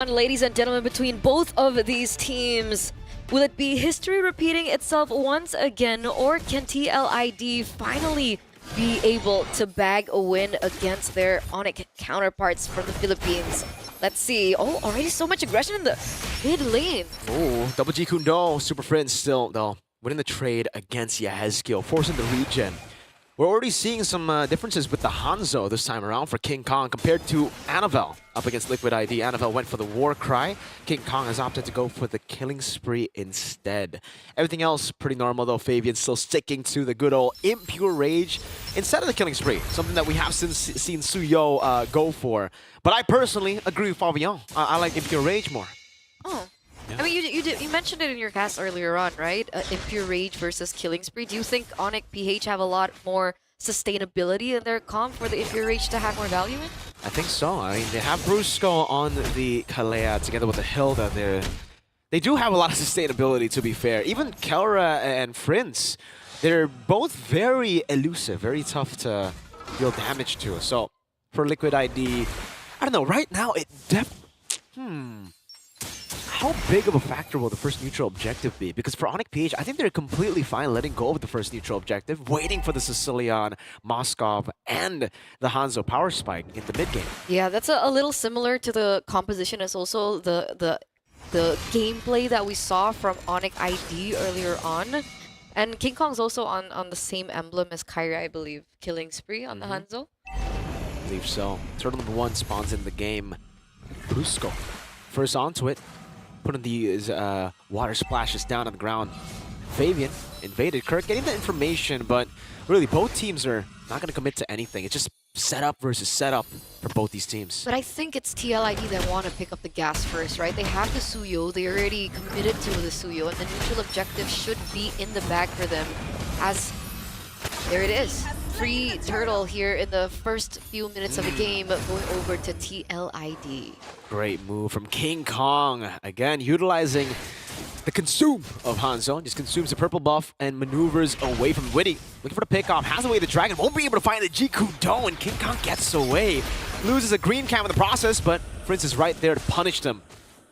showdown, ladies and gentlemen, between both of these teams. Will it be history repeating itself once again, or can TLID finally be able to bag a win against their Onic counterparts from the Philippines? Let's see. Oh, already so much aggression in the mid lane. Oh, Double G Kundo, Super Friends still, though, winning the trade against Yahezkiel, forcing the regen. We're already seeing some differences with the Hanzo this time around for King Kong compared to Annabelle up against Liquid ID. Annabelle went for the War Cry. King Kong has opted to go for the Killing Spree instead. Everything else pretty normal though. Fabian still sticking to the good old Impure Rage instead of the Killing Spree, something that we have seen Suyo go for. But I personally agree with Fabian. I like Impure Rage more. Oh. Yeah. I mean, you mentioned it in your cast earlier on, right? Impure Rage versus Killing Spree. Do you think Onic PH have a lot more sustainability in their comp for the Impure Rage to have more value in? I think so. I mean, they have Brusco on the Kalea together with the Hilda there. They do have a lot of sustainability, to be fair. Even Kelra and Prince, they're both very elusive, very tough to deal damage to. So for Liquid ID, I don't know. Right now, it how big of a factor will the first neutral objective be? Because for Onic PH, I think they're completely fine letting go of the first neutral objective, waiting for the Sicilian, Moskov, and the Hanzo power spike in the mid game. Yeah, that's a little similar to the composition as also the gameplay that we saw from Onic ID earlier on. And King Kong's also on the same emblem as Kyrie, I believe. Killing Spree on the Hanzo. I believe so. Turtle number 1 spawns in the game. Brusco. First onto it. Putting these water splashes down on the ground. Fabian invaded Kirk, getting the information, but really both teams are not going to commit to anything. It's just setup versus setup for both these teams. But I think it's TLID that want to pick up the gas first, right? They have the Suyo, they already committed to the Suyo, and the neutral objective should be in the bag for them. As there it is. Free turtle here in the first few minutes of the game, going over to TLID. Great move from King Kong. Again, utilizing the consume of Hanzo. Just consumes the purple buff and maneuvers away from Witty. Looking for the pickoff. Has away the dragon. Won't be able to find the Jikudo, and King Kong gets away. Loses a green cam in the process, but Prince is right there to punish them.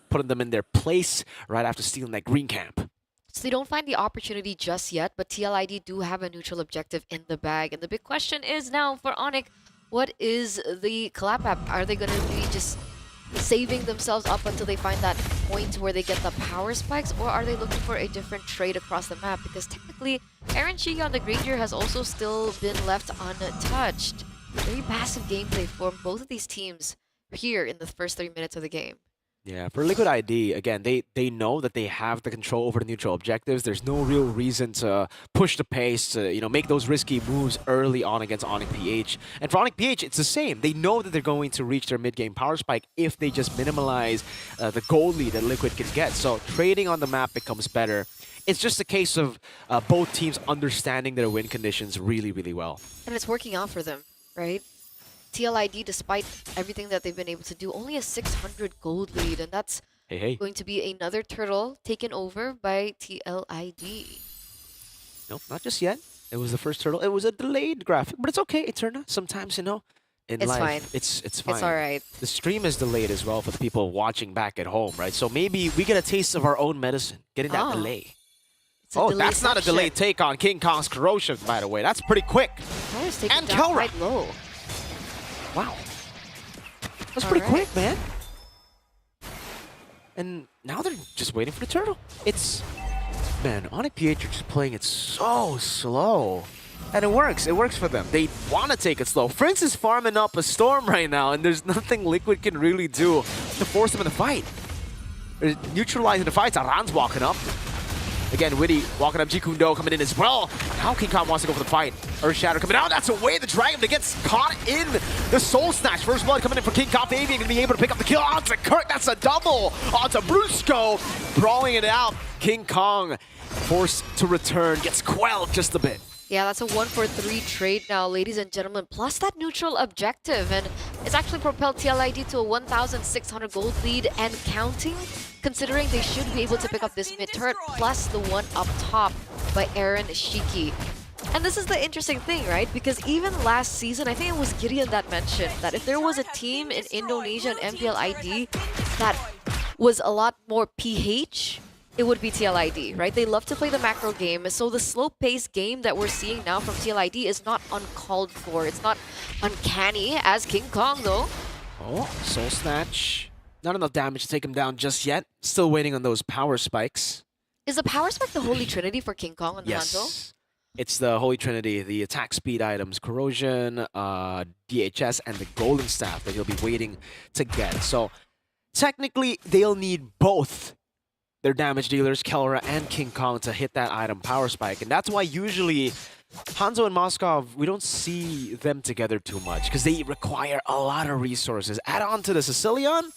Putting them in their place right after stealing that green camp. So they don't find the opportunity just yet, but TLID do have a neutral objective in the bag. And the big question is now for Onic, what is the collab app? Are they going to be just saving themselves up until they find that point where they get the power spikes, or are they looking for a different trade across the map? Because technically, Aaron Shigi on the Granger has also still been left untouched. Very passive gameplay from both of these teams here in the first 3 minutes of the game. Yeah, for Liquid ID, again, they know that they have the control over the neutral objectives. There's no real reason to push the pace, to make those risky moves early on against Onic PH. And for Onic PH, it's the same. They know that they're going to reach their mid-game power spike if they just minimize the gold lead that Liquid can get. So trading on the map becomes better. It's just a case of both teams understanding their win conditions really, really well. And it's working out for them, right? TLID, despite everything that they've been able to do, only a 600 gold lead, and that's going to be another turtle taken over by TLID. Nope, not just yet. It was the first turtle. It was a delayed graphic, but it's okay, Eterna. Sometimes, in it's life, fine. It's fine. It's all right. The stream is delayed as well for the people watching back at home, right? So maybe we get a taste of our own medicine, getting that delay. Oh, that's not a delayed take on King Kong's Corrosive, by the way. That's pretty quick. And down quite low. Wow. That's pretty quick, man. And now they're just waiting for the turtle. Man, Onic PH are just playing it so slow. And it works. It works for them. They want to take it slow. Prince is farming up a storm right now, and there's nothing Liquid can really do to force them in the fight. They're neutralizing the fights. Aran's walking up. Again, Witty walking up, Jikundo coming in as well. Now King Kong wants to go for the fight. Earth Shatter coming out, that's away the dragon that gets caught in the Soul Snatch. First blood coming in for King Kong. Fabian gonna be able to pick up the kill onto Kirk. That's a double onto Brusco. Brawling it out. King Kong forced to return, gets quelled just a bit. Yeah, that's a 1-for-3 trade now, ladies and gentlemen, plus that neutral objective. And it's actually propelled TLID to a 1,600 gold lead and counting, considering they should be able to pick up this mid-turret, plus the one up top by Aaron Shiki. And this is the interesting thing, right? Because even last season, I think it was Gideon that mentioned that if there was a team in Indonesia and MPL ID that was a lot more PH, it would be TLID, right? They love to play the macro game, so the slow-paced game that we're seeing now from TLID is not uncalled for. It's not uncanny as King Kong, though. Oh, Soul Snatch. Not enough damage to take him down just yet. Still waiting on those power spikes. Is the power spike the holy trinity for King Kong and the Hanzo? Yes. It's the Holy Trinity, the attack speed items, Corrosion, DHS, and the Golden Staff that he'll be waiting to get. So technically, they'll need both their damage dealers, Kelra and King Kong, to hit that item power spike. And that's why usually Hanzo and Moskov, we don't see them together too much because they require a lot of resources. Add on to the Sicilian,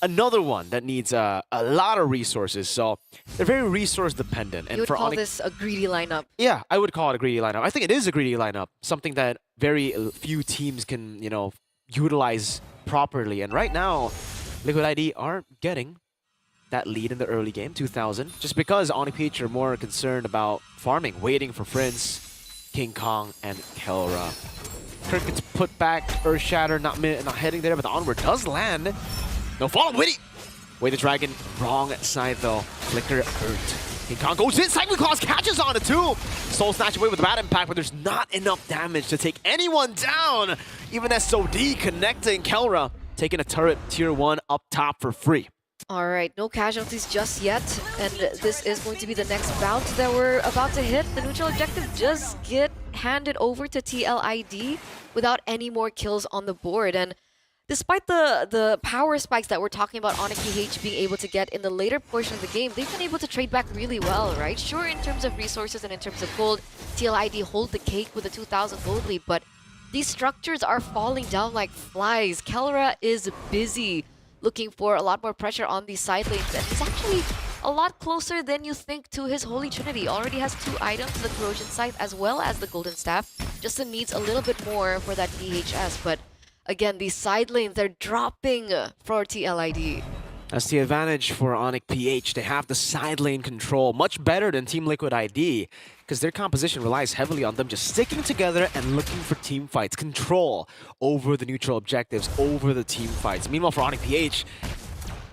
another one that needs a lot of resources. So they're very resource dependent. And You would for call Onic, this a greedy lineup. yeah, I would call it a greedy lineup. I think it is a greedy lineup, something that very few teams can, utilize properly. And right now, Liquid ID aren't getting that lead in the early game, 2000, just because Onic PH are more concerned about farming, waiting for Prince, King Kong, and Kelra. Kirk gets put back, Earth Shatter, not heading there, but the onward does land. No follow, Witty! Wait, the dragon, wrong side though. Flicker hurt. King Kong goes in, Cycling Claws catches on it too! Soul Snatch away with a bad impact, but there's not enough damage to take anyone down! Even SOD connecting Kelra, taking a turret tier 1 up top for free. All right, no casualties just yet, and this is going to be the next bout that we're about to hit. The neutral objective just get handed over to TLID without any more kills on the board. And despite the power spikes that we're talking about Onic PH being able to get in the later portion of the game, they've been able to trade back really well, right? Sure, in terms of resources and in terms of gold, TLID hold the cake with a 2,000 gold lead, but these structures are falling down like flies. Kelra is busy looking for a lot more pressure on these side lanes, and he's actually a lot closer than you think to his Holy Trinity. Already has 2 items, the Corrosion Scythe as well as the Golden Staff. Just needs a little bit more for that DHS, but again, these side lanes, they're dropping for TLID. That's the advantage for Onic PH. They have the side lane control, much better than Team Liquid ID, because their composition relies heavily on them just sticking together and looking for team fights, control over the neutral objectives, over the team fights. Meanwhile, for Onic PH,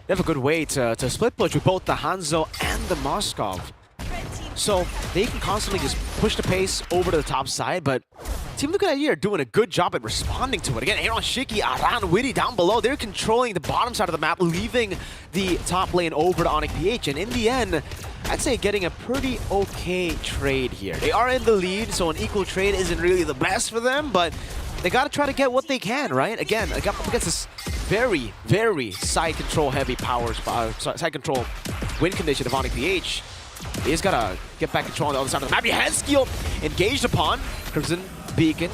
they have a good way to split push with both the Hanzo and the Moskov. So they can constantly just push the pace over to the top side, but Team Liquid ID are doing a good job at responding to it. Again, Aaron Shiki, Aran, Witty down below. They're controlling the bottom side of the map, leaving the top lane over to Onic PH. And in the end, I'd say getting a pretty okay trade here. They are in the lead, so an equal trade isn't really the best for them, but they gotta try to get what they can, right? Again, up against this very, very side control heavy side control win condition of Onic PH. They just gotta get back control on the other side of the map. Yehezkiel engaged upon. Crimson Beacon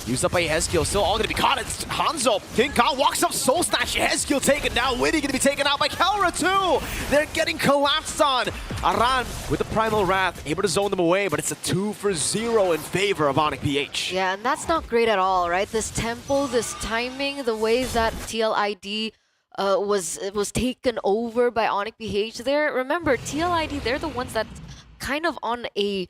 used up by Yehezkiel. Still all gonna be caught. It's Hanzo. King Kong walks up, Soul Snatch. Yehezkiel taken down. Witty gonna be taken out by Kelra too. They're getting collapsed on. Aran with the Primal Wrath, able to zone them away, but it's a 2-for-0 in favor of Onic PH. Yeah, and that's not great at all, right? This tempo, this timing, the way that TLID was taken over by Onic PH there. Remember, TLID, they're the ones that kind of on a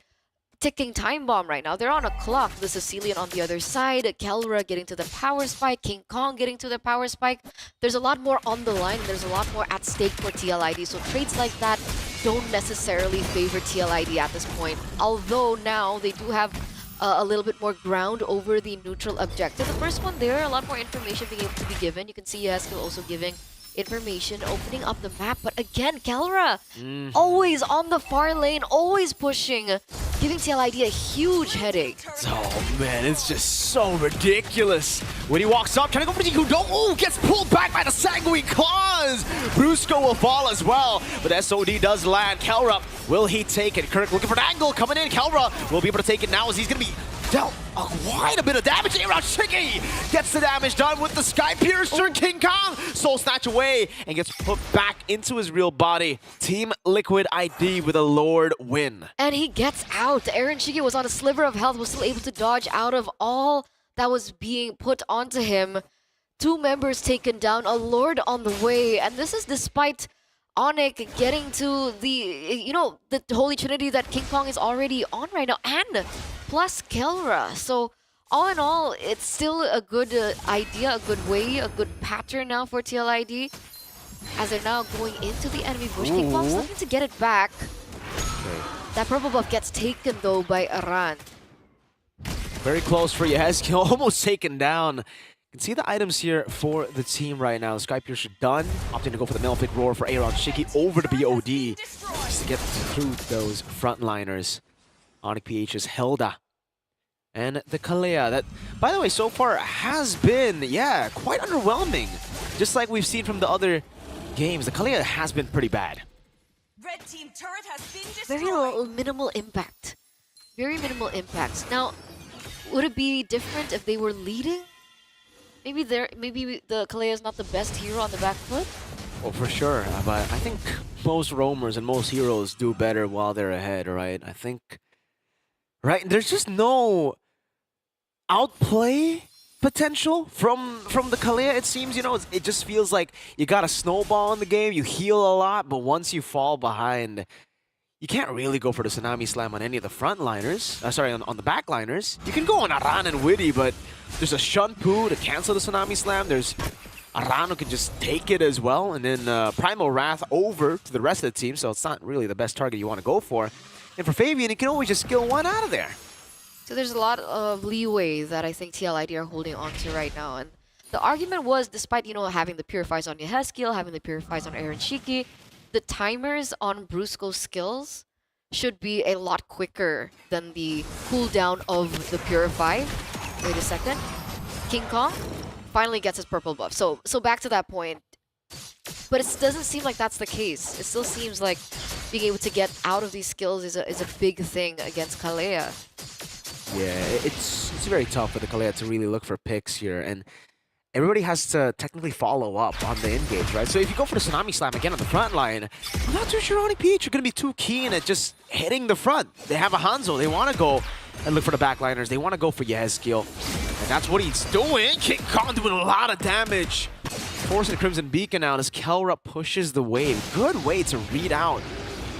ticking time bomb right now. They're on a clock. The Sicilian on the other side, Kelra getting to the power spike, King Kong getting to the power spike. There's a lot more on the line. There's a lot more at stake for TLID. So trades like that don't necessarily favor TLID at this point. Although now they do have a little bit more ground over the neutral objective. The first one there, a lot more information being able to be given. You can see Esl also giving information, opening up the map. But again, Kelra, always on the far lane, always pushing, giving TLID a huge headache. Oh man, it's just so ridiculous. When he walks up, trying to go for the Kudo, ooh, gets pulled back by the Sanguine Claws. Brusco will fall as well, but SOD does land. Kelra, will he take it? Kirk looking for an angle, coming in. Kelra will be able to take it now as he's going to be dealt quite a bit of damage. Around Shiki gets the damage done with the Sky Piercer. King Kong Soul Snatch away and gets put back into his real body. Team Liquid ID with a Lord win. And he gets out. Aaron Shiki was on a sliver of health, was still able to dodge out of all that was being put onto him. 2 members taken down, a Lord on the way, and this is despite Onic getting to the, the Holy Trinity that King Kong is already on right now, and plus Kelra. So all in all, it's still a good idea, a good way, a good pattern now for TLID. as they're now going into the enemy bush. King Kong's looking to get it back. Okay. That purple buff gets taken though by Aran. Very close for Yehezkiel, almost taken down. You can see the items here for the team right now. Sky Piercer done, opting to go for the Malefic Roar for Aaron Shiki over the BOD just to get through those frontliners. Onic PH's Hilda. And the Kalea, that, by the way, so far has been, yeah, quite underwhelming. Just like we've seen from the other games, the Kalea has been pretty bad. Red team turret has been destroyed. Very little, minimal impact. Very minimal impacts. Now, would it be different if they were leading? Maybe the Kalea is not the best hero on the back foot? Well, for sure, but I think most roamers and most heroes do better while they're ahead, right? I think, right? There's just no outplay potential from the Kalea, it seems. You know, it just feels like you got a snowball in the game, you heal a lot, but once you fall behind, you can't really go for the Tsunami Slam on any of the frontliners. Sorry, on the backliners. You can go on Aran and Witty, but there's a Shunpu to cancel the Tsunami Slam. There's Aran who can just take it as well, and then Primal Wrath over to the rest of the team, so it's not really the best target you want to go for. And for Fabian, you can always just skill one out of there. So there's a lot of leeway that I think TLID are holding on to right now. And the argument was, despite, you know, having the Purifies on Yehezkiel, having the Purifies on Aaron Shiki, the timers on Brusco's skills should be a lot quicker than the cooldown of the Purify. Wait a second. King Kong finally gets his purple buff. So back to that point. But it doesn't seem like that's the case. It still seems like being able to get out of these skills is a big thing against Kalea. Yeah, it's very tough for the Kalea to really look for picks here, and everybody has to technically follow up on the engage, right? So if you go for the Tsunami Slam again on the front line, I'm not too sure Onic PH are going to be too keen at just hitting the front. They have a Hanzo. They want to go and look for the backliners. They want to go for Yehezkiel, and that's what he's doing. King Kong doing a lot of damage. Forcing the Crimson Beacon out as Kelra pushes the wave. Good way to read out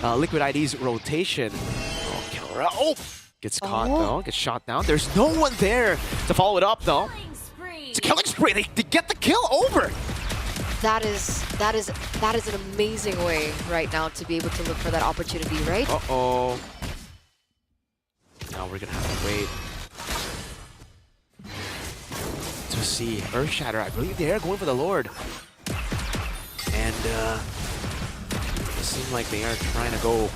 Liquid ID's rotation. Oh, Kelra. Oh! Gets caught though, gets shot down. There's no one there to follow it up though. It's a killing spree. They get the kill over. That is an amazing way right now to be able to look for that opportunity, right? Uh-oh. Now we're gonna have to wait to see Earthshatter. I believe they are going for the Lord. And it seems like they are trying to go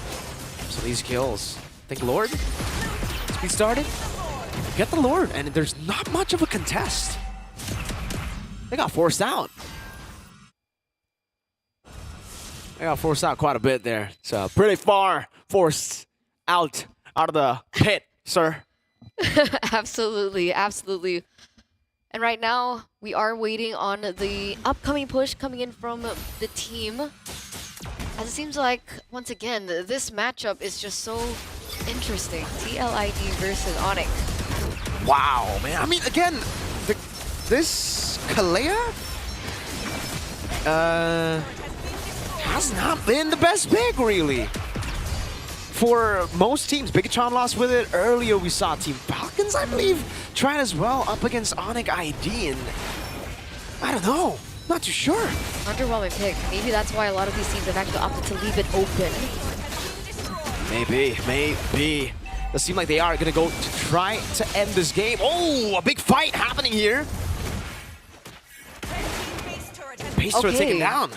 some of these kills. Think Lord? Speed started? Get the Lord, and there's not much of a contest. They got forced out. They got forced out quite a bit there. So pretty far forced out of the pit, sir. Absolutely, absolutely. And right now, we are waiting on the upcoming push coming in from the team. As it seems like, once again, this matchup is just so interesting. TLID versus Onic. Wow, man. I mean, again, this Kalea has not been the best pick, really. For most teams, Bigachon lost with it. Earlier, we saw Team Falcons, I believe, try it as well up against Onic ID, and I don't know. Not too sure. Underwhelming pick. Maybe that's why a lot of these teams have actually opted to leave it open. Maybe. Does seem like they are going to go to try to end this game. Oh, a big fight happening here. Base turret taken down.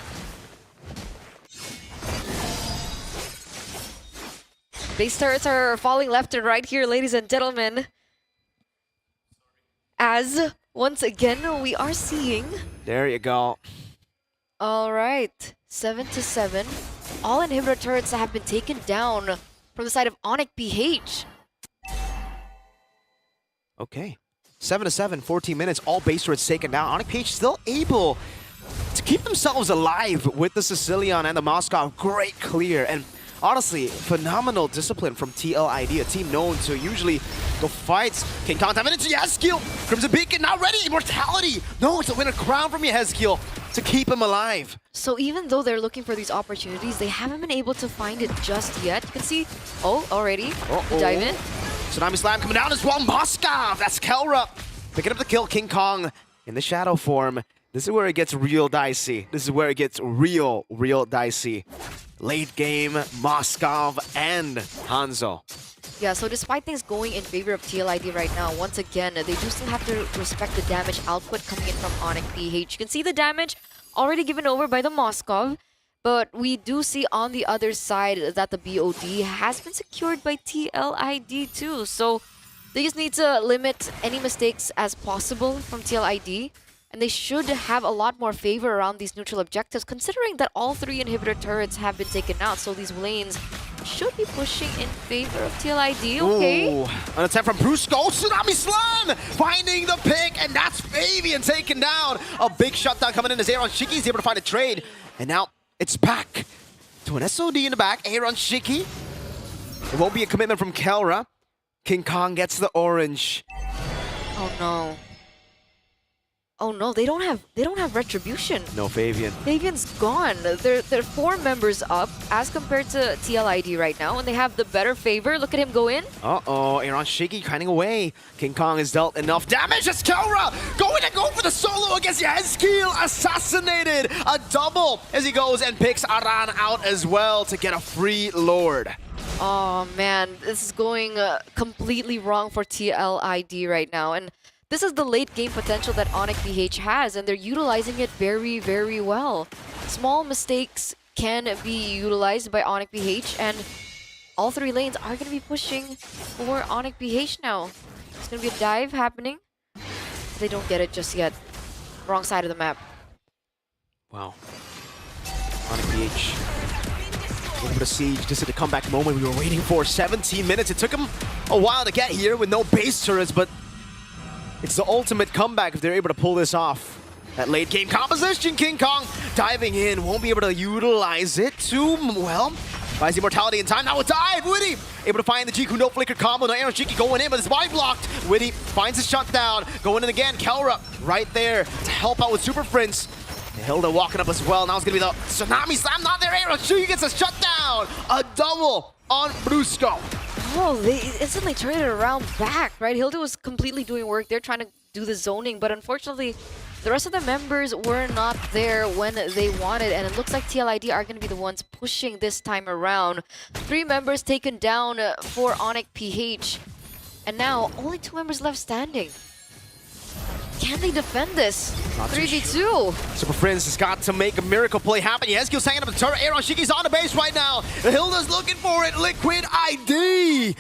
Base turrets are falling left and right here, ladies and gentlemen. As, once again, we are seeing... There you go. All right, 7-7. All inhibitor turrets that have been taken down from the side of Onic PH. Okay. 7-7, 14 minutes, all base turrets taken down. Onic PH still able to keep themselves alive with the Sicilian and the Moscow. Great clear. And honestly, phenomenal discipline from TLID, a team known to usually go fights. King Kong 10 minutes, Yehezkiel. Crimson Beacon now ready, Immortality. No, it's a winner crown from Yehezkiel to keep him alive. So even though they're looking for these opportunities, they haven't been able to find it just yet. You can see, already, the dive in. Tsunami Slam coming down as well, Moscow. That's Kelra picking up the kill. King Kong in the shadow form This is where it gets real dicey. This is where it gets real dicey. Late game, Moskov and Hanzo. Yeah, so despite things going in favor of TLID right now, once again, they do still have to respect the damage output coming in from Onic PH. You can see the damage already given over by the Moskov, but we do see on the other side that the BOD has been secured by TLID too. So they just need to limit any mistakes as possible from TLID, and they should have a lot more favor around these neutral objectives, considering that all 3 inhibitor turrets have been taken out. So these lanes should be pushing in favor of TLID. Okay. Ooh, an attempt from Brusco. Tsunami Slam finding the pick, and that's Fabian taken down. A big shutdown coming in as Aaron Shiki is able to find a trade, and now it's back to an SOD in the back. Aaron Shiki. It won't be a commitment from Kelra. King Kong gets the orange. Oh no. Oh no, they don't have retribution. No Fabian. Fabian's gone. They're 4 members up as compared to TLID right now, and they have the better favor. Look at him go in. Uh-oh, Aaron Shiki hiding away. King Kong has dealt enough damage. It's Kelra going to go for the solo against Yazkiel. Assassinated. A double as he goes and picks Aran out as well to get a free Lord. Oh man, this is going completely wrong for TLID right now, and this is the late game potential that Onic PH has, and they're utilizing it very, very well. Small mistakes can be utilized by Onic PH, and all 3 lanes are going to be pushing for Onic PH now. There's going to be a dive happening. They don't get it just yet. Wrong side of the map. Wow. Onic PH. Looking for the siege. This is the comeback moment we were waiting for. 17 minutes. It took him a while to get here with no base turrets, but it's the ultimate comeback if they're able to pull this off. That late game composition, King Kong diving in, won't be able to utilize it too well. Buys immortality in time, now a dive, Witty! Able to find the Jiku no flicker combo, now Aaron Shiki going in, but it's wide blocked. Witty finds his shutdown, going in again, Kelra right there to help out with Super Prince. Hilda walking up as well, now it's gonna be the Tsunami Slam, not there, Aaron Shiki gets a shutdown! A double on Brusco. Oh, they instantly turned it around back, right? Hilda was completely doing work. They're trying to do the zoning, but unfortunately, the rest of the members were not there when they wanted, and it looks like TLID are going to be the ones pushing this time around. 3 members taken down for Onic PH, and now only 2 members left standing. Can they defend this? 3v2. Super Friends has got to make a miracle play happen. Yazkiel's hanging up the turret. Aaron Shiki's on the base right now. Hilda's looking for it. Liquid ID.